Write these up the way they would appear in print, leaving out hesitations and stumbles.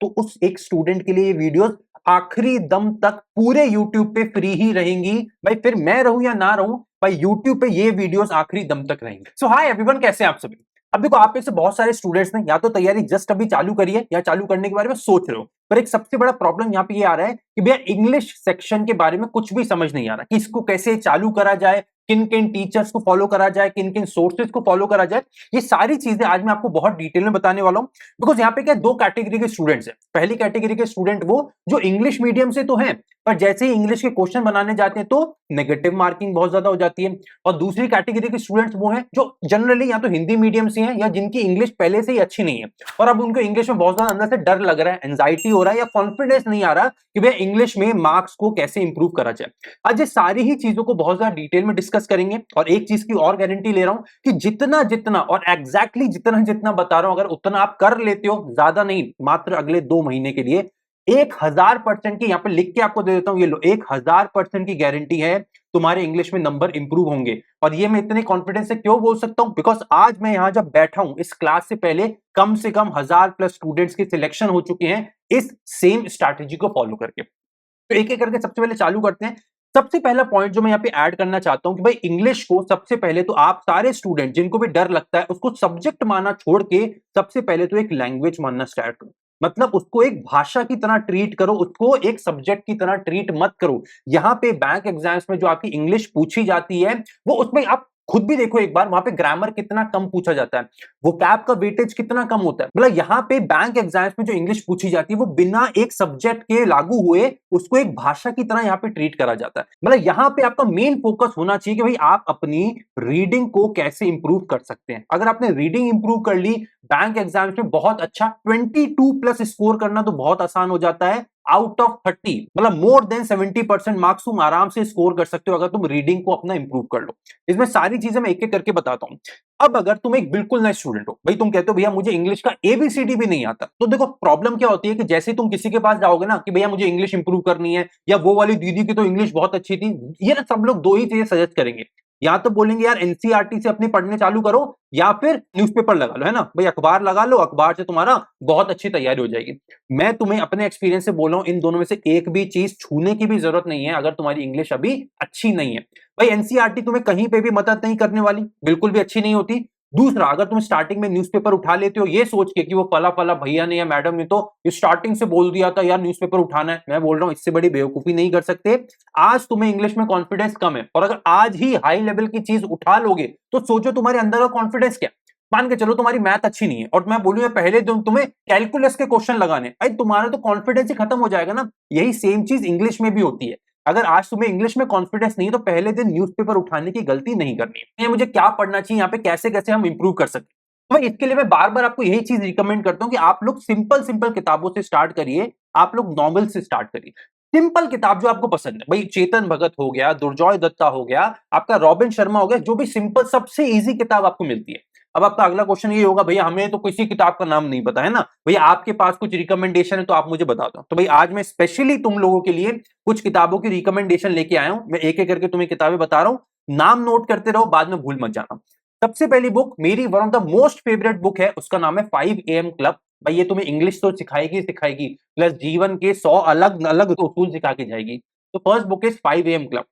तो उस एक स्टूडेंट के लिए ये वीडियोस आखिरी दम तक पूरे यूट्यूब पे फ्री ही रहेंगी भाई। फिर मैं रहूं या ना रहूं भाई, यूट्यूब पे ये वीडियोस आखिरी दम तक रहेंगे। सो हाय एवरीवन, कैसे हैं आप सभी। अब देखो, आप में से बहुत सारे स्टूडेंट्स ने या तो तैयारी जस्ट अभी चालू करी है या चालू करने के बारे में सोच रहे हो, पर एक सबसे बड़ा प्रॉब्लम यहाँ पे ये आ रहा है कि भैया इंग्लिश सेक्शन के बारे में कुछ भी समझ नहीं आ रहा कि इसको कैसे चालू करा जाए, किन किन टीचर्स को फॉलो करा जाए, किन किन सोर्सेज को फॉलो करा जाए। ये सारी चीजें आज मैं आपको बहुत डिटेल में बताने वाला हूं। बिकॉज यहाँ पे क्या दो कैटेगरी के स्टूडेंट्स हैं। पहली कैटेगरी के स्टूडेंट वो जो इंग्लिश मीडियम से तो हैं, पर जैसे ही इंग्लिश के क्वेश्चन बनाने जाते हैं तो नेगेटिव मार्किंग बहुत ज्यादा हो जाती है। और दूसरी कैटेगरी के स्टूडेंट्स वो हैं जो जनरली या तो हिंदी मीडियम से हैं या जिनकी इंग्लिश पहले से ही अच्छी नहीं है, और अब उनको इंग्लिश में बहुत ज्यादा अंदर से डर लग रहा है, एंजाइटी हो रहा है या कॉन्फिडेंस नहीं आ रहा कि भैया इंग्लिश में मार्क्स को कैसे इंप्रूव करा जाए। आज ये सारी ही चीजों को बहुत ज्यादा डिटेल में डिस्कस करेंगे। और एक चीज की और गारंटी ले रहा हूं कि जितना जितना और एग्जैक्टली जितना जितना बता रहा हूं, अगर उतना आप कर लेते हो, ज्यादा नहीं, मात्र अगले 2 महीने के लिए 1000% की यहां पे लिख के आपको दे देता हूं, ये लो 1000% की गारंटी है तुम्हारे इंग्लिश में नंबर इंप्रूव होंगे। और ये मैं इतने कॉन्फिडेंस से क्यों बोल सकता हूं, बिकॉज आज मैं यहां जब बैठा हूं इस क्लास से पहले कम से कम 1000+ स्टूडेंट्स की सिलेक्शन हो चुके हैं इस सेम स्ट्रैटेजी को फॉलो करके। तो एक एक करके सबसे पहले चालू करते हैं। सबसे पहला पॉइंट जो मैं यहाँ पे ऐड करना चाहता हूं कि भाई इंग्लिश को सबसे पहले तो आप सारे स्टूडेंट जिनको भी डर लगता है उसको सब्जेक्ट मानना छोड़ के सबसे पहले तो एक लैंग्वेज मानना स्टार्ट करो। मतलब उसको एक भाषा की तरह ट्रीट करो, उसको एक सब्जेक्ट की तरह ट्रीट मत करो। यहां पे बैंक एग्जाम्स में जो आपकी इंग्लिश पूछी जाती है वो उसमें आप खुद भी देखो एक बार, वहां पे ग्रामर कितना कम पूछा जाता है, वो कैप का वेटेज कितना कम होता है। मतलब यहाँ पे बैंक एग्जाम्स में जो इंग्लिश पूछी जाती है वो बिना एक सब्जेक्ट के लागू हुए उसको एक भाषा की तरह यहाँ पे ट्रीट करा जाता है। मतलब यहाँ पे आपका मेन फोकस होना चाहिए कि भाई आप अपनी रीडिंग को कैसे इंप्रूव कर सकते हैं। अगर आपने रीडिंग इंप्रूव कर ली, बैंक एग्जाम्स में बहुत अच्छा 22+ स्कोर करना तो बहुत आसान हो जाता है। आउट ऑफ 30 मतलब मोर देन 70% मार्क्स तुम आराम से स्कोर कर सकते हो अगर तुम रीडिंग को अपना इंप्रूव कर लो। इसमें सारी चीजें मैं एक एक करके बताता हूं। अब अगर तुम एक बिल्कुल नए स्टूडेंट हो, भाई तुम कहते हो भैया मुझे इंग्लिश का एबीसीडी भी नहीं आता, तो देखो प्रॉब्लम क्या होती है कि जैसे तुम किसी के पास जाओगे ना कि भैया मुझे इंग्लिश इंप्रूव करनी है, या वो वाली दीदी की तो इंग्लिश बहुत अच्छी थी, ये ना सब लोग दो ही चीजें सजेस्ट करेंगे। या तो बोलेंगे यार एनसीईआरटी से अपनी पढ़ने चालू करो, या फिर न्यूज़पेपर लगा लो, है ना भाई, अखबार लगा लो, अखबार से तुम्हारा बहुत अच्छी तैयारी हो जाएगी। मैं तुम्हें अपने एक्सपीरियंस से बोल रहा हूं इन दोनों में से एक भी चीज छूने की भी जरूरत नहीं है अगर तुम्हारी इंग्लिश अभी अच्छी नहीं है। भाई एनसीईआरटी तुम्हें कहीं पे भी मदद नहीं करने वाली, बिल्कुल भी अच्छी नहीं होती। दूसरा, अगर तुम स्टार्टिंग में न्यूज़पेपर उठा लेते हो ये सोच के कि वो फला फला भैया ने या मैडम ने तो स्टार्टिंग से बोल दिया था यार न्यूज़पेपर उठाना है, मैं बोल रहा हूं इससे बड़ी बेवकूफी नहीं कर सकते। आज तुम्हें इंग्लिश में कॉन्फिडेंस कम है और अगर आज ही हाई लेवल की चीज उठा लोगे तो सोचो तुम्हारे अंदर का कॉन्फिडेंस क्या। मान के चलो तुम्हारी मैथ अच्छी नहीं है और मैं बोलूंगा पहले दिन तुम्हें कैलकुलस के क्वेश्चन लगाने, भाई तुम्हारा तो कॉन्फिडेंस ही खत्म हो जाएगा ना। यही सेम चीज इंग्लिश में भी होती है। अगर आज तुम्हें इंग्लिश में कॉन्फिडेंस नहीं है तो पहले दिन न्यूज़पेपर उठाने की गलती नहीं करनी है। मुझे क्या पढ़ना चाहिए यहाँ पे, कैसे कैसे हम इंप्रूव कर सकते हैं। तो भाई इसके लिए मैं बार बार आपको यही चीज रिकमेंड करता हूं कि आप लोग सिंपल सिंपल किताबों से स्टार्ट करिए, आप लोग नॉवेल से स्टार्ट करिए। सिंपल किताब जो आपको पसंद है, भाई चेतन भगत हो गया, दुर्जॉय दत्ता हो गया, आपका रॉबिन शर्मा हो गया, जो भी सिंपल सबसे इजी किताब आपको मिलती है। अब आपका अगला क्वेश्चन ये होगा भैया हमें तो किसी किताब का नाम नहीं पता है ना, भैया आपके पास कुछ रिकमेंडेशन है तो आप मुझे बता दो। तो भाई आज मैं स्पेशली तुम लोगों के लिए कुछ किताबों की रिकमेंडेशन लेके आया हूं। मैं एक एक करके तुम्हें किताबें बता रहा हूं, नाम नोट करते रहो, बाद में भूल मत जाना। सबसे पहली बुक मेरी one of the most favourite book है, उसका नाम है 5 AM क्लब। भाई ये तुम्हें इंग्लिश तो सिखाएगी सिखाएगी, प्लस जीवन के 100 अलग अलग उसूल सिखा के जाएगी। तो first book is 5 AM club.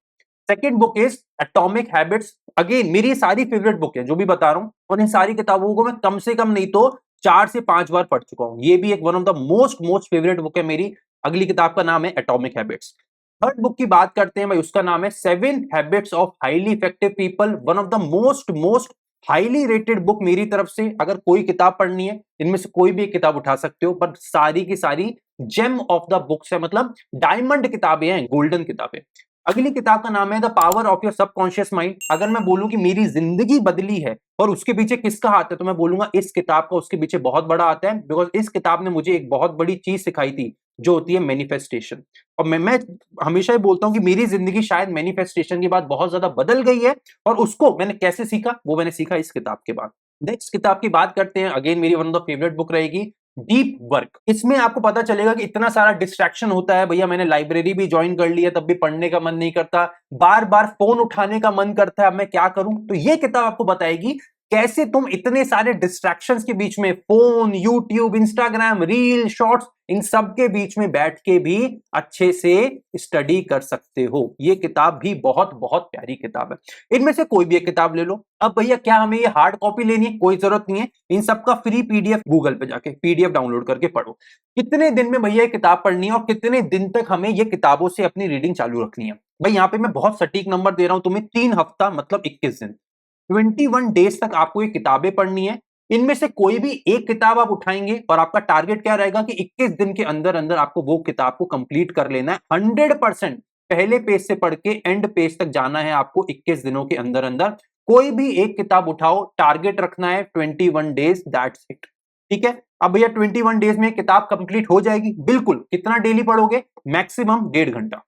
Second book is atomic habits. Again मेरी सारी फेवरेट बुक है जो भी बता रहा हूं, और इन सारी किताबों को मैं कम से कम नहीं तो 4 से 5 बार पढ़ चुका हूं। ये भी एक one of the most most favourite book है मेरी। अगली किताब का नाम है एटॉमिक हैबिट्स। थर्ड बुक की बात करते हैं भाई, उसका नाम है 7 habits of highly effective people. One of the most most highly rated book मेरी तरफ से। अगर कोई किताब पढ़नी है इनमें से कोई भी एक किताब उठा सकते हो, पर सारी की सारी जेम ऑफ द बुक्स है, मतलब डायमंड किताबें हैं, गोल्डन किताबें। अगली किताब का नाम है the power of your subconscious mind. अगर मैं बोलूं कि मेरी जिंदगी बदली है और उसके पीछे किसका हाथ है, तो मैं बोलूंगा इस किताब का उसके पीछे बहुत बड़ा हाथ है। बिकॉज इस किताब ने मुझे एक बहुत बड़ी चीज सिखाई थी जो होती है मैनिफेस्टेशन। और मैं हमेशा ही बोलता हूं कि मेरी जिंदगी शायद मैनिफेस्टेशन के बाद बहुत ज्यादा बदल गई है, और उसको मैंने कैसे सीखा वो मैंने सीखा इस किताब के बाद। नेक्स्ट किताब की बात करते हैं, अगेन मेरी one of the favourite book रहेगी डीप वर्क। इसमें आपको पता चलेगा कि इतना सारा डिस्ट्रैक्शन होता है, भैया मैंने लाइब्रेरी भी ज्वाइन कर लिया तब भी पढ़ने का मन नहीं करता, बार बार फोन उठाने का मन करता है, अब मैं क्या करूं। तो ये किताब आपको बताएगी कैसे तुम इतने सारे डिस्ट्रैक्शंस के बीच में, phone, YouTube, Instagram, reel, shorts, इन सब के बीच में बैठ के भी अच्छे से स्टडी कर सकते हो। ये किताब भी बहुत बहुत प्यारी किताब है। इनमें से कोई भी एक किताब ले लो। अब भैया क्या हमें ये हार्ड कॉपी लेनी है? कोई जरूरत नहीं है। इन सब का फ्री पीडीएफ गूगल पे जाके पीडीएफ डाउनलोड करके पढ़ो। कितने दिन में भैया ये किताब पढ़नी है और कितने दिन तक हमें ये किताबों से अपनी रीडिंग चालू रखनी है? भाई यहां पे मैं बहुत सटीक नंबर दे रहा हूं तुम्हें, 3 हफ्ता मतलब 21 दिन, 21 डेज तक आपको ये किताबें पढ़नी है। इनमें से कोई भी एक किताब आप उठाएंगे और आपका टारगेट क्या रहेगा कि 21 दिन के अंदर अंदर आपको वो किताब को कंप्लीट कर लेना है। 100% पहले पेज से पढ़ के एंड पेज तक जाना है आपको 21 दिनों के अंदर अंदर। कोई भी एक किताब उठाओ, टारगेट रखना है 21 डेज, दैट्स इट। ठीक है। अब भैया 21 डेज में किताब कंप्लीट हो जाएगी? बिल्कुल। कितना डेली पढ़ोगे? मैक्सिमम 1.5 घंटा।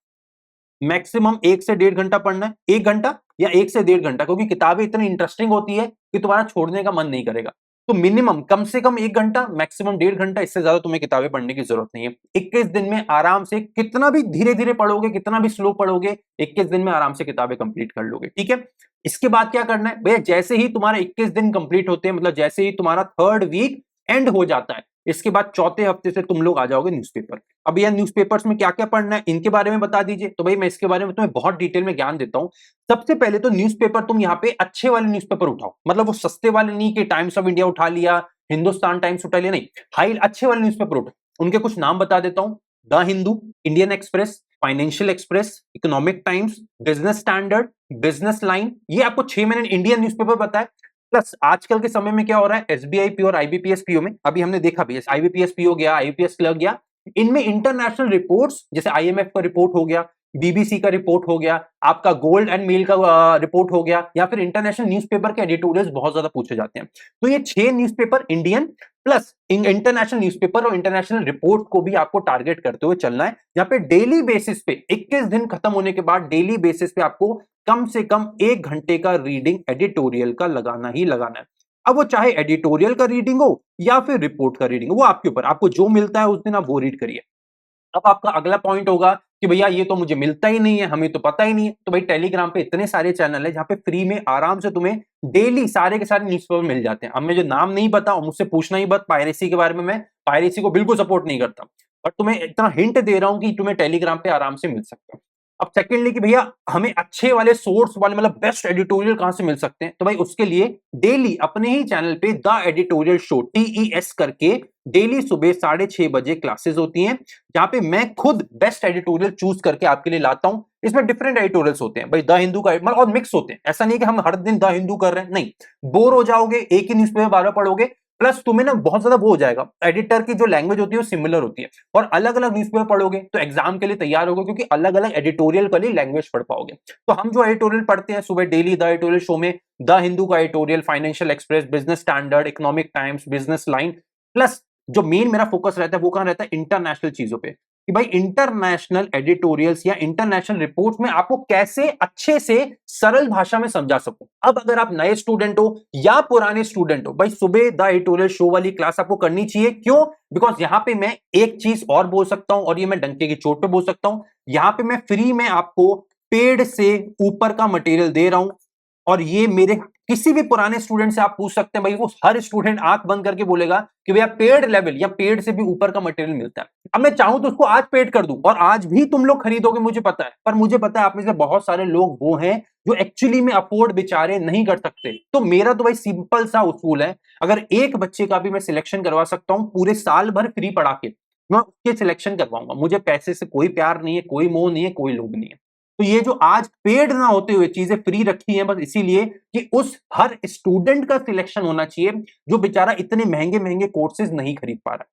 मैक्सिमम 1 से 1.5 घंटा पढ़ना है। 1 घंटा या 1 से 1.5 घंटा, क्योंकि किताबें इतनी इंटरेस्टिंग होती है कि तुम्हारा छोड़ने का मन नहीं करेगा। तो मिनिमम कम से कम 1 घंटा, मैक्सिमम 1.5 घंटा, इससे ज्यादा तुम्हें किताबें पढ़ने की जरूरत नहीं है। 21 दिन में आराम से, कितना भी धीरे धीरे पढ़ोगे, कितना भी स्लो पढ़ोगे, 21 दिन में आराम से किताबें कंप्लीट कर लोगे। ठीक है। इसके बाद क्या करना है भैया? जैसे ही तुम्हारे 21 दिन कंप्लीट होते हैं, मतलब जैसे ही तुम्हारा 3rd वीक एंड हो जाता है, इसके बाद चौथे हफ्ते से तुम लोग आ जाओगे न्यूज़पेपर। अब यह न्यूज़पेपर्स में क्या क्या पढ़ना है, इनके बारे में बता दीजिए। तो भाई मैं इसके बारे में तुम्हें बहुत डिटेल में ज्ञान देता हूं। सबसे पहले तो न्यूज़पेपर तुम यहाँ पे अच्छे वाले न्यूज़पेपर उठाओ, मतलब वो सस्ते वाले नहीं कि टाइम्स ऑफ इंडिया उठा लिया, हिंदुस्तान टाइम्स उठा लिया, नहीं, हाई अच्छे वाले न्यूज़पेपर उठाओ। उनके कुछ नाम बता देता हूं। The Hindu, Indian express, financial express, economic times, business standard, business line, ये आपको 6 महीने इंडियन न्यूज़पेपर बताए। प्लस आजकल के समय में क्या हो रहा है, एसबीआई पीओ और आईबीपीएस पीओ में, अभी हमने देखा भी, आईबीपीएस पीओ गया, आईबीपीएस क्लर्क गया, इनमें इंटरनेशनल रिपोर्ट्स, जैसे आईएमएफ का रिपोर्ट हो गया, बीबीसी का रिपोर्ट हो गया, आपका गोल्ड एंड मेल का रिपोर्ट हो गया, या फिर इंटरनेशनल न्यूज़पेपर के एडिटोरियल्स बहुत ज्यादा पूछे जाते हैं। तो ये 6 newspaper Indian plus international newspaper और इंटरनेशनल रिपोर्ट को भी आपको टारगेट करते हुए चलना है। यहाँ पे डेली बेसिस पे 21 दिन खत्म होने के बाद डेली बेसिस पे आपको कम से कम 1 घंटे का रीडिंग एडिटोरियल का लगाना ही लगाना है। अब वो चाहे एडिटोरियल का रीडिंग हो या फिर रिपोर्ट का रीडिंग हो, वो आपके ऊपर, आपको जो मिलता है उस दिन आप वो रीड करिए। अब आपका अगला पॉइंट होगा कि भैया ये तो मुझे मिलता ही नहीं है, हमें तो पता ही नहीं है। तो भाई टेलीग्राम पे इतने सारे चैनल है जहां पे फ्री में आराम से तुम्हें डेली सारे के सारे न्यूज़पेपर मिल जाते हैं। अब मैं जो नाम नहीं बताऊं, मुझसे पूछना ही मत पायरेसी के बारे में, मैं पायरेसी को बिल्कुल सपोर्ट नहीं करता, और तुम्हें इतना हिंट दे रहा हूं कि तुम्हें टेलीग्राम पे आराम से मिल सकता है। अब सेकेंडली कि भैया हमें अच्छे वाले सोर्स वाले, मतलब बेस्ट एडिटोरियल कहां से मिल सकते हैं, तो भाई उसके लिए डेली अपने ही चैनल पे द एडिटोरियल शो, TES करके, डेली सुबह 6:30 बजे क्लासेस होती हैं, जहां पे मैं खुद बेस्ट एडिटोरियल चूज करके आपके लिए लाता हूं। इसमें डिफरेंट एडिटोरियल्स होते हैं भाई, द हिंदू का मतलब, और मिक्स होते हैं। ऐसा नहीं कि हम हर दिन द हिंदू कर रहे हैं, नहीं, बोर हो जाओगे, एक ही न्यूज़पेपर बार-बार पढ़ोगे। प्लस तुम्हें ना बहुत ज्यादा वो हो जाएगा, एडिटर की जो लैंग्वेज होती है वो सिमिलर होती है, और अलग अलग न्यूज़पेपर पढ़ोगे तो एग्जाम के लिए तैयार होगे, क्योंकि अलग अलग एडिटोरियल वाली लैंग्वेज पढ़ पाओगे। तो हम जो एडिटोरियल पढ़ते हैं सुबह डेली द एडिटोरियल शो में, द हिंदू का editorial, financial express, business standard, economic times, business line, plus जो मेन मेरा फोकस रहता है वो कहां रहता है, इंटरनेशनल चीजों पे, कि भाई इंटरनेशनल एडिटोरियल्स या इंटरनेशनल रिपोर्ट्स में आपको कैसे अच्छे से सरल भाषा में समझा सकूं। अब अगर आप नए स्टूडेंट हो या पुराने स्टूडेंट हो, भाई सुबह द एडिटोरियल शो वाली क्लास आपको करनी चाहिए। क्यों? बिकॉज यहां पे मैं एक चीज और बोल सकता हूं, और ये मैं डंके की चोट पे बोल सकता हूं, यहां पे मैं फ्री में आपको पेड़ से ऊपर का मटेरियल दे रहा हूं। और ये मेरे किसी भी पुराने स्टूडेंट से आप पूछ सकते हैं, भाई वो हर स्टूडेंट आंख बंद करके बोलेगा कि भैया पेड लेवल या पेड से भी ऊपर का मटेरियल मिलता है। अब मैं चाहूं तो उसको आज पेड कर दूं और आज भी तुम लोग खरीदोगे, मुझे पता है, पर मुझे पता है आप में से बहुत सारे लोग वो हैं जो एक्चुअली में अफोर्ड बेचारे नहीं कर सकते। तो मेरा तो भाई सिंपल सा उसूल है, अगर एक बच्चे का भी मैं सिलेक्शन करवा सकता हूं पूरे साल भर फ्री पढ़ा के, मैं उसके सिलेक्शन करवाऊंगा। मुझे पैसे से कोई प्यार नहीं है, कोई मोह नहीं है, कोई लोभ नहीं है। तो ये जो आज पेड ना होते हुए चीजें फ्री रखी हैं बस इसीलिए कि उस हर स्टूडेंट का सिलेक्शन होना चाहिए जो बेचारा इतने महंगे महंगे कोर्सेज नहीं खरीद पा रहा।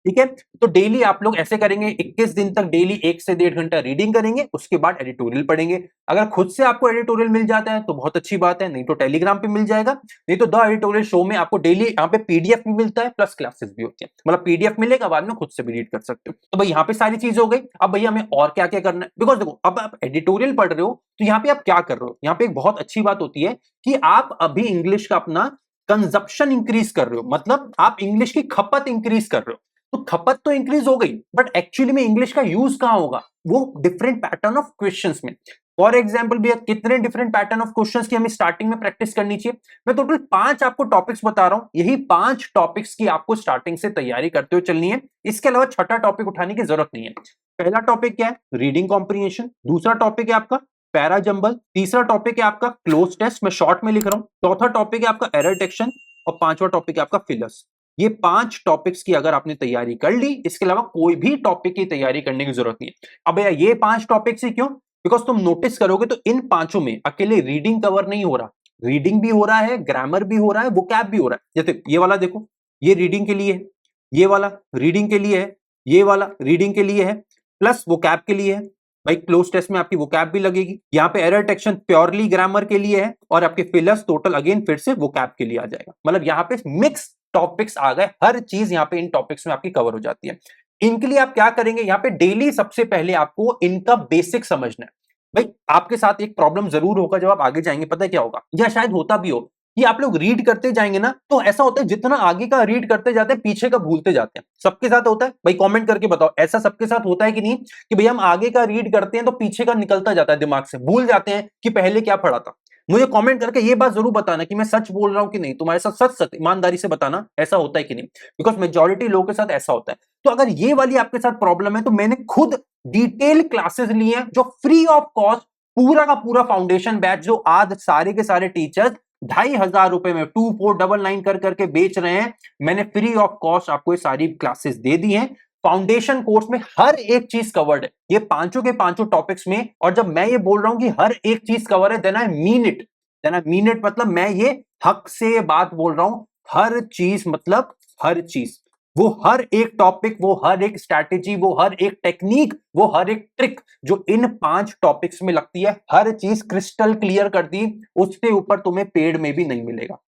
ठीक है। तो डेली आप लोग ऐसे करेंगे, 21 दिन तक डेली 1 से 1.5 घंटा रीडिंग करेंगे, उसके बाद एडिटोरियल पढ़ेंगे। अगर खुद से आपको एडिटोरियल मिल जाता है तो बहुत अच्छी बात है, नहीं तो टेलीग्राम पे मिल जाएगा, नहीं तो द एडिटोरियल शो में आपको डेली यहाँ पे पीडीएफ भी मिलता है, प्लस क्लासेस भी होती है, मतलब पीडीएफ मिलेगा, बाद में खुद से भी रीड कर सकते हो। तो भाई यहाँ पे सारी चीज हो गई। अब भैया हमें और क्या क्या करना है, बिकॉज देखो अब आप एडिटोरियल पढ़ रहे हो तो यहाँ पे आप क्या कर रहे हो, यहाँ पे एक बहुत अच्छी बात होती है कि आप अभी इंग्लिश का अपना कंजप्शन इंक्रीज कर रहे हो, मतलब आप इंग्लिश की खपत इंक्रीज कर रहे हो। तो खपत तो इंक्रीज हो गई, बट एक्चुअली में इंग्लिश का यूज कहां होगा, वो डिफरेंट पैटर्न ऑफ क्वेश्चंस में। फॉर एग्जाम्पल भैया कितने डिफरेंट पैटर्न ऑफ क्वेश्चंस की हमें स्टार्टिंग में प्रैक्टिस करनी चाहिए। मैं टोटल 5 आपको टॉपिक्स बता रहा हूं, यही 5 टॉपिक्स की आपको स्टार्टिंग से तैयारी करते हुए चलनी है। इसके अलावा छठा टॉपिक उठाने की जरूरत नहीं है। पहला टॉपिक क्या है? Reading comprehension. दूसरा टॉपिक है आपका पैरा जंबल। तीसरा टॉपिक है आपका क्लोज टेस्ट, मैं शॉर्ट में लिख रहा हूं। चौथा टॉपिक है आपका एरर डिटेक्शन और पांचवा टॉपिक है आपका फिलर्स। ये 5 टॉपिक्स की अगर आपने तैयारी कर ली, इसके अलावा कोई भी टॉपिक की तैयारी करने की जरूरत नहीं है। अब भैया ये 5 टॉपिक्स ही क्यों? बिकॉज तुम नोटिस करोगे तो इन पांचों में अकेले रीडिंग कवर नहीं हो रहा, रीडिंग भी हो रहा है, ग्रामर भी हो रहा है, वोकैब भी हो रहा है। जैसे ये वाला देखो, ये रीडिंग के लिए है, ये वाला रीडिंग के लिए है, ये वाला रीडिंग के लिए है, प्लस वोकैब के लिए है। भाई क्लोज टेस्ट में आपकी वोकैब भी लगेगी। यहाँ पे एरर डिटेक्शन प्योरली ग्रामर के लिए है और आपके फिलर्स टोटल अगेन फिर से वोकैब के लिए आ जाएगा। मतलब यहाँ पे मिक्स टॉपिक्स आ गए, हर चीज यहाँ पे इन टॉपिक्स में आपकी कवर हो जाती है। इनके लिए आप क्या करेंगे, यहाँ पे डेली सबसे पहले आपको इनका बेसिक समझना है। भाई आपके साथ एक प्रॉब्लम जरूर होगा जब आप आगे जाएंगे, पता है क्या होगा, या शायद होता भी हो कि आप लोग रीड करते जाएंगे ना, तो ऐसा होता है जितना आगे का रीड करते जाते हैं पीछे का भूलते जाते हैं। सबके साथ होता है? भाई कमेंट करके बताओ, ऐसा सबके साथ होता है कि नहीं, कि भाई हम आगे का रीड करते हैं तो पीछे का निकलता जाता है, दिमाग से भूल जाते हैं कि पहले क्या पढ़ा था। मुझे कमेंट करके ये बात जरूर बताना कि मैं सच बोल रहा हूं कि नहीं, तुम्हारे साथ सच सच ईमानदारी से बताना ऐसा होता है कि नहीं, बिकॉज मेजॉरिटी लोगों के साथ ऐसा होता है। तो अगर ये वाली आपके साथ प्रॉब्लम है तो मैंने खुद डिटेल क्लासेस ली हैं जो फ्री ऑफ कॉस्ट, पूरा का पूरा फाउंडेशन बैच जो आज सारे के सारे टीचर्स 2,500 में 2499 कर करके बेच रहे हैं, मैंने फ्री ऑफ कॉस्ट आपको ये सारी क्लासेस दे दी हैं। फाउंडेशन कोर्स में हर एक चीज कवर्ड है, ये पांचों के पांचों टॉपिक्स में। और जब मैं ये बोल रहा हूं कि हर एक चीज कवर है, then I mean it, then I mean it, मतलब मैं ये हक से बात बोल रहा हूं। हर चीज मतलब हर चीज, वो हर एक टॉपिक, वो हर एक स्ट्रैटेजी, वो हर एक टेक्निक, वो हर एक ट्रिक जो इन 5 टॉपिक्स में लगती है, हर चीज क्रिस्टल क्लियर कर दी। उसके ऊपर तुम्हें पेड में भी नहीं मिलेगा।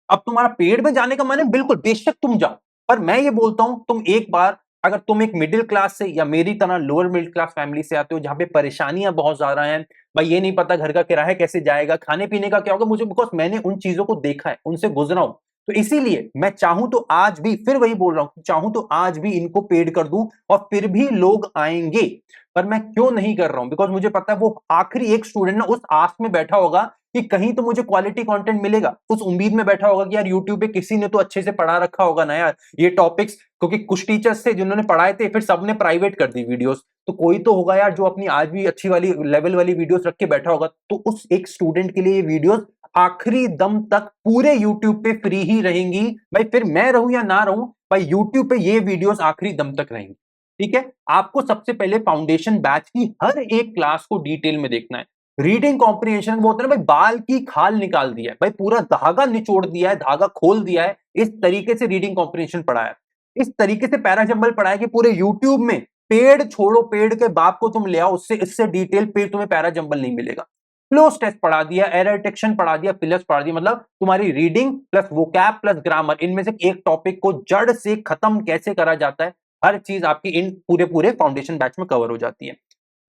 अब तुम्हारा पेड में जाने का मन है, बिल्कुल बेशक तुम जाओ, पर मैं ये बोलता हूं तुम एक बार, अगर तुम एक मिडिल क्लास से या मेरी तरह लोअर मिडिल क्लास फैमिली से आते हो जहां पे परेशानियां बहुत ज्यादा हैं, भाई ये नहीं पता घर का किराया कैसे जाएगा, खाने पीने का क्या होगा, मुझे बिकॉज मैंने उन चीजों को देखा है, उनसे गुजरा हूं, तो इसीलिए मैं चाहूं तो आज भी, फिर वही बोल रहा हूं, चाहूं तो आज भी इनको पेड कर दूं और फिर भी लोग आएंगे। पर मैं क्यों नहीं कर रहा हूं, बिकॉज मुझे पता है वो आखिरी एक स्टूडेंट ना उस आस में बैठा होगा कि कहीं तो मुझे क्वालिटी कंटेंट मिलेगा, उस उम्मीद में बैठा होगा कि यार यूट्यूब पे किसी ने तो अच्छे से पढ़ा रखा होगा ना यार ये टॉपिक्स, क्योंकि कुछ टीचर्स थे जिन्होंने पढ़ाए थे फिर सबने प्राइवेट कर दी वीडियोस, तो कोई तो होगा यार जो अपनी आज भी अच्छी वाली लेवल वाली वीडियोस रख के बैठा होगा। तो उस एक स्टूडेंट के लिए ये वीडियोस आखिरी दम तक पूरे यूट्यूब पे फ्री ही रहेंगी। भाई फिर मैं रहूं या ना रहूं, भाई यूट्यूब पे ये वीडियोस आखिरी दम तक रहेंगी। ठीक है, आपको सबसे पहले फाउंडेशन बैच की हर एक क्लास को डिटेल में देखना है। रीडिंग कॉम्प्रिहेंशन वो होता है ना भाई, बाल की खाल निकाल दिया है भाई, पूरा धागा निचोड़ दिया है, धागा खोल दिया है, इस तरीके से रीडिंग कॉम्प्रिहेंशन पढ़ाया है। इस तरीके से पैराजंबल पढ़ाया कि पूरे यूट्यूब में पेड़ छोड़ो, पेड़ के बाप को तुम ले आओ, उससे इससे डिटेल पेड़ तुम्हें पैराजंबल नहीं मिलेगा। क्लोज टेस्ट पढ़ा दिया, एरर डिटेक्शन पढ़ा दिया, फिलर्स पढ़ा दिया, मतलब तुम्हारी reading plus vocab plus grammar, इनमें से एक टॉपिक को जड़ से खत्म कैसे करा जाता है, हर चीज आपकी इन पूरे पूरे फाउंडेशन बैच में कवर हो जाती है।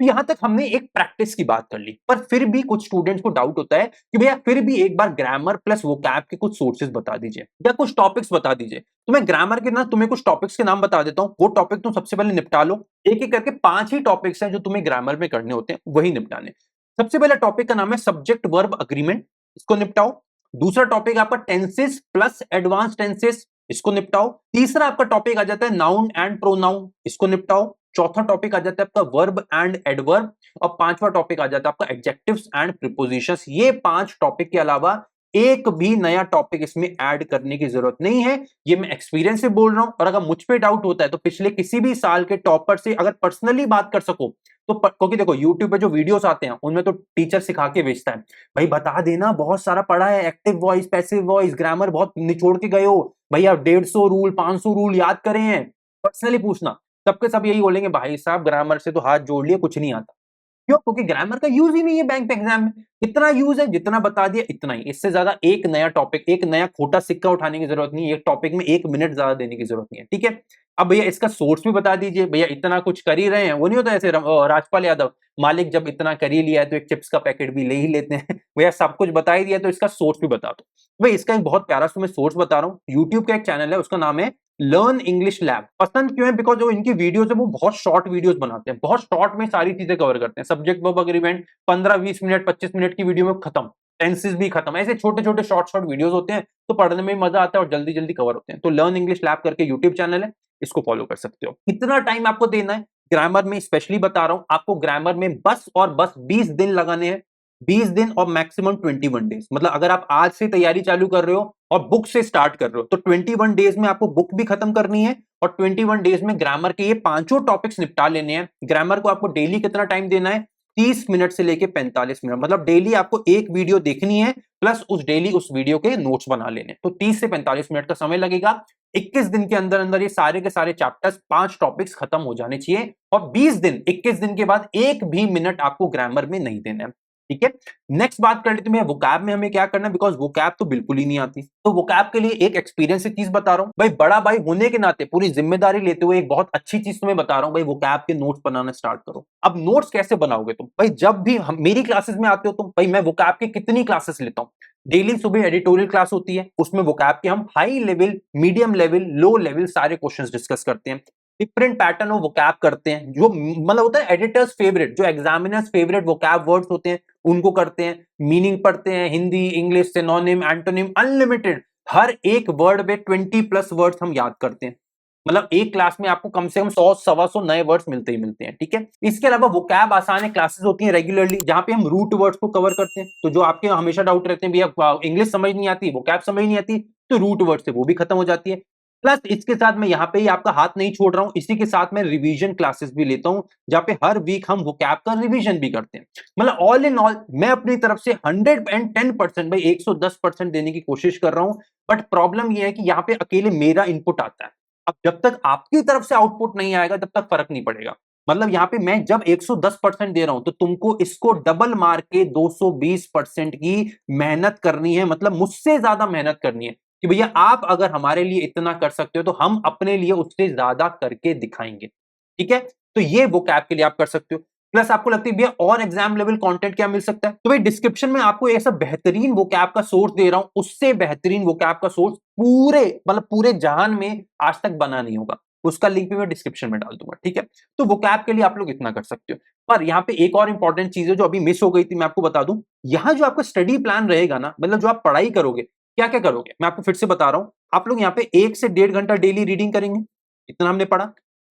तो यहां तक हमने एक प्रैक्टिस की बात कर ली, पर फिर भी कुछ स्टूडेंट्स को डाउट होता है कि भैया फिर भी एक बार ग्रामर प्लस वोकैब के कुछ सोर्सेज बता दीजिए या कुछ टॉपिक्स बता दीजिए। तो मैं ग्रामर के ना तुम्हें कुछ टॉपिक्स के नाम बता देता हूं, वो टॉपिक तुम सबसे पहले निपटा लो। एक एक करके 5 ही टॉपिक्स हैं जो तुम्हें ग्रामर में करने होते हैं, वही निपटाने। सबसे पहला टॉपिक का नाम है सब्जेक्ट वर्ब अग्रीमेंट, इसको निपटाओ। दूसरा टॉपिक आपका टेंसेस प्लस एडवांस टेंसेस, इसको निपटाओ। तीसरा आपका टॉपिक आ जाता है नाउन एंड प्रोनाउन, इसको निपटाओ। चौथा टॉपिक आ जाता है आपका वर्ब एंड एडवर्ब, और पांचवा टॉपिक आ जाता है आपका एडजेक्टिव्स एंड प्रीपोजिशंस। ये 5 टॉपिक के अलावा एक भी नया टॉपिक इसमें ऐड करने की जरूरत नहीं है, ये मैं एक्सपीरियंस से बोल रहा हूं। और अगर मुझ पे डाउट होता है तो पिछले किसी भी साल के टॉपर से अगर पर्सनली बात कर सको तो क्योंकि देखो यूट्यूब पे जो वीडियोस आते हैं उनमें तो टीचर सिखा के भेजता है, भाई बता देना बहुत सारा पढ़ा है, active voice passive voice grammar बहुत निचोड़ के गए हो भैया, 150 रूल 500 रूल याद करे हैं, पर्सनली पूछना, सबके सब यही बोलेंगे भाई साहब ग्रामर से तो हाथ जोड़ लिए, कुछ नहीं आता। क्यों? क्योंकि ग्रामर का यूज ही नहीं है बैंक एग्जाम में। इतना यूज है जितना बता दिया इतना ही, इससे ज्यादा एक नया टॉपिक, एक नया खोटा सिक्का उठाने की जरूरत नहीं है, एक टॉपिक में 1 मिनट ज्यादा देने की जरूरत नहीं है। ठीक है, अब भैया इसका सोर्स भी बता दीजिए, भैया इतना कुछ कर ही रहे हैं, वो नहीं होता ऐसे राजपाल यादव, मालिक जब इतना कर ही लिया है तो एक चिप्स का पैकेट भी ले ही लेते हैं। भैया सब कुछ बता ही दिया तो इसका सोर्स भी बता दो। भाई इसका एक बहुत प्यारा सा मैं सोर्स बता रहा हूँ, यूट्यूब का एक चैनल है, उसका नाम है लर्न इंग्लिश लैब पसंद क्यों है? बिकॉज जो इनकी वीडियोस है वो बहुत शॉर्ट वीडियोस बनाते हैं, बहुत शॉर्ट में सारी चीजें कवर करते हैं। Subject verb agreement 15-20 minute 25 minute की वीडियो में खत्म, टेंसेस भी खत्म। ऐसे छोटे छोटे शॉर्ट शॉर्ट वीडियोस होते हैं, तो पढ़ने में मजा आता है और जल्दी जल्दी कवर होते हैं। तो लर्न इंग्लिश लैब करके यूट्यूब चैनल है, इसको फॉलो कर सकते हो। कितना टाइम आपको देना है ग्रामर में? स्पेशली बता रहा हूं आपको, ग्रामर में बस और बस 20 दिन लगाने हैं। 20 दिन और मैक्सिमम 21 डेज। मतलब अगर आप आज से तैयारी चालू कर रहे हो और बुक से स्टार्ट कर रहे हो तो 21 डेज में आपको बुक भी खत्म करनी है और 21 डेज में ग्रामर के ये पांचों टॉपिक्स निपटा लेने हैं। ग्रामर को आपको डेली कितना टाइम देना है? 30 मिनट से लेके 45 मिनट। मतलब डेली आपको एक वीडियो देखनी है प्लस उस डेली उस वीडियो के नोट्स बना लेने। तो 30 से 45 मिनट का समय लगेगा। 21 दिन के अंदर अंदर ये सारे के सारे चैप्टर्स 5 टॉपिक्स खत्म हो जाने चाहिए और 20 दिन 21 दिन के बाद एक भी मिनट आपको ग्रामर में नहीं देना है। ठीक है, नेक्स्ट बात कर लेते हैं वोकैब में हमें क्या करना है, बिकॉज वोकैब तो बिल्कुल ही नहीं आती। तो वोकैब के लिए एक एक्सपीरियंस की चीज बता रहा हूं भाई, बड़ा भाई होने के नाते पूरी जिम्मेदारी लेते हुए एक बहुत अच्छी चीज तुम्हें बता रहा हूं भाई, वोकैब के नोट्स बनाना स्टार्ट करो। अब नोट्स कैसे बनाओगे तुम भाई? जब भी हम मेरी क्लासेस में आते हो तुम भाई, मैं वोकैब की कितनी क्लासेस लेता हूं। डेली सुबह एडिटोरियल क्लास होती है, उसमें वोकैब के हम high level, medium level, low level सारे क्वेश्चंस डिस्कस करते हैं। डिफरेंट पैटर्न ऑफ वोकैब करते हैं, जो मतलब होता है एडिटर्स फेवरेट, जो एग्जामिनर्स फेवरेट वोकैब वर्ड्स होते हैं उनको करते हैं। मीनिंग पढ़ते हैं, Hindi, English, synonym, antonym, unlimited. हर एक वर्ड में 20+ वर्ड्स हम याद करते हैं। मतलब एक क्लास में आपको कम से कम 100-125 नए वर्ड्स मिलते ही मिलते हैं। ठीक है, इसके अलावा वोकैब आसान क्लासेस होती हैं रेगुलरली, जहां पे हम रूट वर्ड्स को कवर करते हैं। तो जो आपके हमेशा डाउट रहते हैं भैया इंग्लिश समझ नहीं आती, वोकैब समझ नहीं आती, तो रूट वर्ड से वो भी खत्म हो जाती है। प्लस इसके साथ मैं यहाँ पे ही आपका हाथ नहीं छोड़ रहा हूं, इसी के साथ मैं रिवीजन क्लासेस भी लेता हूं, जहां पे हर वीक हम वोकैब का रिवीजन भी करते हैं। मतलब ऑल इन ऑल मैं अपनी तरफ से 110% भाई 110% देने की कोशिश कर रहा हूं। बट प्रॉब्लम यह है कि यहाँ पे अकेले मेरा इनपुट आता है। अब जब तक आपकी तरफ से आउटपुट नहीं आएगा तब तक फर्क नहीं पड़ेगा। मतलब यहाँ पे मैं जब 110% दे रहा हूं तो तुमको इसको डबल मार के 220% की मेहनत करनी है। मतलब मुझसे ज्यादा मेहनत करनी है कि भैया आप अगर हमारे लिए इतना कर सकते हो तो हम अपने लिए उससे ज्यादा करके दिखाएंगे। ठीक है, तो ये वोकैब के लिए आप कर सकते हो। प्लस आपको लगती है भैया और एग्जाम लेवल कंटेंट क्या मिल सकता है, तो भाई डिस्क्रिप्शन में आपको ऐसा बेहतरीन वोकैब का सोर्स दे रहा हूं, उससे बेहतरीन वोकैब का सोर्स पूरे मतलब पूरे जहान में आज तक बना नहीं होगा। उसका लिंक भी मैं डिस्क्रिप्शन में डाल दूंगा। ठीक है, तो वोकैब के लिए आप लोग इतना कर सकते हो। पर यहाँ पे एक और इंपॉर्टेंट चीज है जो अभी मिस हो गई थी, मैं आपको बता दूं। यहाँ जो आपका स्टडी प्लान रहेगा ना, मतलब जो आप पढ़ाई करोगे, क्या क्या करोगे मैं आपको फिर से बता रहा हूं। आप लोग यहाँ पे 1 से 1.5 घंटा डेली रीडिंग करेंगे, इतना हमने पढ़ा।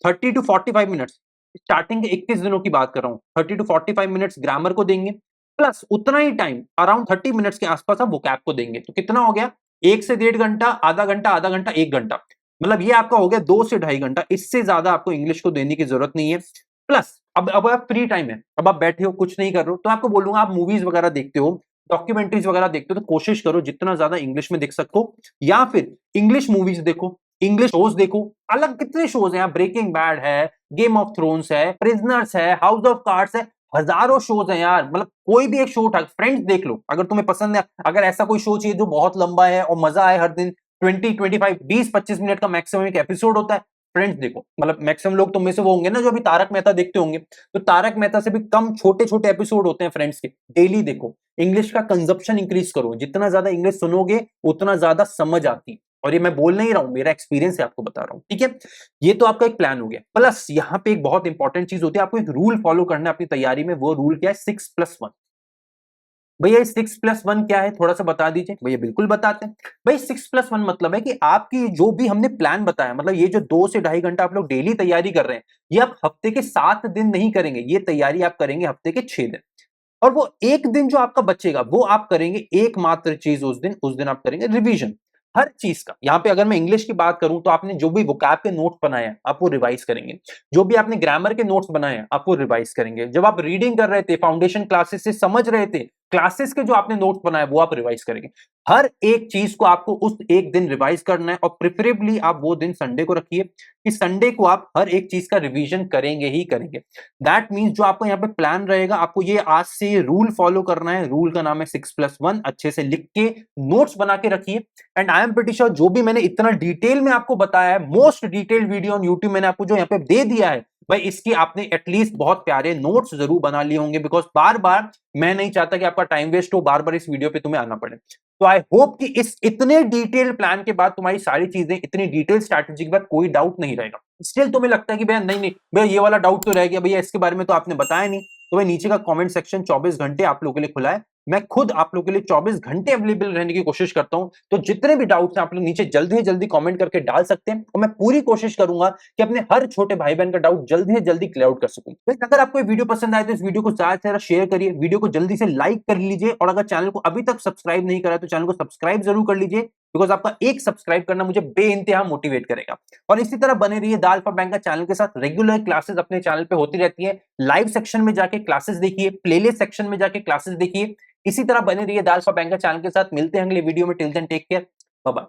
30 to 45 मिनट्स, स्टार्टिंग के 21 दिनों की बात कर रहा हूं, 30 to 45 मिनट्स ग्रामर को देंगे। प्लस उतना ही टाइम अराउंड 30 मिनट्स के आसपास आप वोकैब को देंगे। तो कितना हो गया? 1 से 1.5 घंटा, आधा घंटा, आधा घंटा, 1 घंटा। मतलब ये आपका हो गया 2 से 2.5 घंटा। इससे ज्यादा आपको इंग्लिश को देने की जरूरत नहीं है। प्लस अब आप फ्री टाइम है, अब आप बैठे हो कुछ नहीं कर रहे हो, तो आपको बोलूंगा आप मूवीज वगैरह देखते हो, डॉक्यूमेंट्रीज वगैरह देखते हो, तो कोशिश करो जितना ज्यादा इंग्लिश में देख सको, या फिर इंग्लिश मूवीज देखो, इंग्लिश शोज देखो। अलग कितने शोज हैं, ब्रेकिंग बैड है, गेम ऑफ थ्रोन्स है, प्रिजनर्स है, हाउस ऑफ कार्ड्स है, हजारों शोज हैं यार। मतलब कोई भी एक शो उठा, फ्रेंड्स देख लो अगर तुम्हें पसंद है। अगर ऐसा कोई शो चाहिए जो बहुत लंबा है और मजा आए हर दिन, 20-25 20-25 मिनट का मैक्सिमम एक एपिसोड होता है, फ्रेंड्स देखो। मतलब मैक्सिमम लोग तुम में से वो होंगे ना जो अभी तारक मेहता देखते होंगे, तो तारक मेहता से भी कम छोटे छोटे एपिसोड होते हैं फ्रेंड्स के, डेली देखो। इंग्लिश का कंजप्शन इंक्रीज करो, जितना ज्यादा इंग्लिश सुनोगे उतना ज्यादा समझ आती। और ये मैं बोल नहीं रहा हूं, मेरा एक्सपीरियंस है, आपको बता रहा हूं। ठीक है, ये तो आपका एक प्लान हो गया। प्लस यहां पे एक बहुत इंपॉर्टेंट चीज होती है, आपको एक रूल फॉलो करना है अपनी तैयारी में। वो रूल क्या है? 6+1। भैया 6+1 क्या है, थोड़ा सा बता दीजिए। भैया बिल्कुल बताते हैं। भाई 6+1 मतलब है कि आपकी जो भी हमने प्लान बताया, मतलब ये जो 2 से 2.5 घंटा आप लोग डेली तैयारी कर रहे हैं, ये आप हफ्ते के 7 दिन नहीं करेंगे, ये तैयारी आप करेंगे हफ्ते के 6 दिन। और वो एक दिन जो आपका बचेगा वो आप करेंगे एकमात्र चीज, उस दिन आप करेंगे रिवीजन हर चीज का। यहां पे अगर मैं इंग्लिश की बात करूं तो आपने जो भी वोकैब के नोट्स बनाए हैं आप वो रिवाइज करेंगे, जो भी आपने ग्रामर के नोट्स बनाए हैं आप वो रिवाइज करेंगे, जब आप रीडिंग कर रहे थे, फाउंडेशन क्लासेस से समझ रहे थे, क्लासेस के जो आपने नोट्स बनाए वो आप रिवाइज करेंगे। हर एक चीज को आपको उस एक दिन रिवाइज करना है, और प्रेफरेबली आप वो दिन संडे को रखिए कि संडे को आप हर एक चीज का रिवीजन करेंगे ही करेंगे। दैट मीन्स जो आपको यहाँ पे प्लान रहेगा, आपको ये आज से ये रूल फॉलो करना है। रूल का नाम है 6+1। अच्छे से लिख के नोट्स बना के रखिए। And I am pretty sure जो भी मैंने इतना डिटेल में आपको बताया है, most detailed video on YouTube मैंने आपको जो यहाँ पे दे दिया है, भाई इसकी आपने एटलीस्ट बहुत प्यारे नोट्स जरूर बना लिए होंगे, बिकॉज बार बार मैं नहीं चाहता कि आपका टाइम वेस्ट हो, बार बार इस वीडियो पे तुम्हें आना पड़े। तो आई होप कि इस इतने डिटेल प्लान के बाद, तुम्हारी सारी चीजें इतनी डिटेल स्ट्रैटेजी के बाद कोई डाउट नहीं रहेगा। स्टिल तुम्हें लगता है कि भैया नहीं नहीं भैया ये वाला डाउट तो रह गया, भैया इसके बारे में तो आपने बताया नहीं, तो भाई नीचे का कमेंट सेक्शन 24 घंटे आप लोगों के लिए खुला है। मैं खुद आप लोगों के लिए 24 घंटे अवेलेबल रहने की कोशिश करता हूं, तो जितने भी डाउट्स हैं आप लोग नीचे जल्दी से जल्दी कमेंट करके डाल सकते हैं, और मैं पूरी कोशिश करूंगा कि अपने हर छोटे भाई बहन का डाउट जल्दी से जल्दी क्लियर आउट कर सकूं। तो अगर आपको ये वीडियो पसंद आए तो इस वीडियो को ज्यादा से ज्यादा शेयर करिए, वीडियो को जल्दी से लाइक कर लीजिए, और अगर चैनल को अभी तक सब्सक्राइब नहीं करा तो चैनल को सब्सक्राइब जरूर कर लीजिए, बिकॉज आपका एक सब्सक्राइब करना मुझे बेइंतहा मोटिवेट करेगा। और इसी तरह बने रहिए द अल्फा बैंक का चैनल के साथ। रेगुलर क्लासेस अपने चैनल पे होती रहती है, लाइव सेक्शन में जाके क्लासेस देखिए, प्लेलिस्ट सेक्शन में जाके क्लासेस देखिए। इसी तरह बने रहिए द अल्फा बैंक का चैनल के साथ। मिलते हैं अगले वीडियो में, till then take care, bye bye.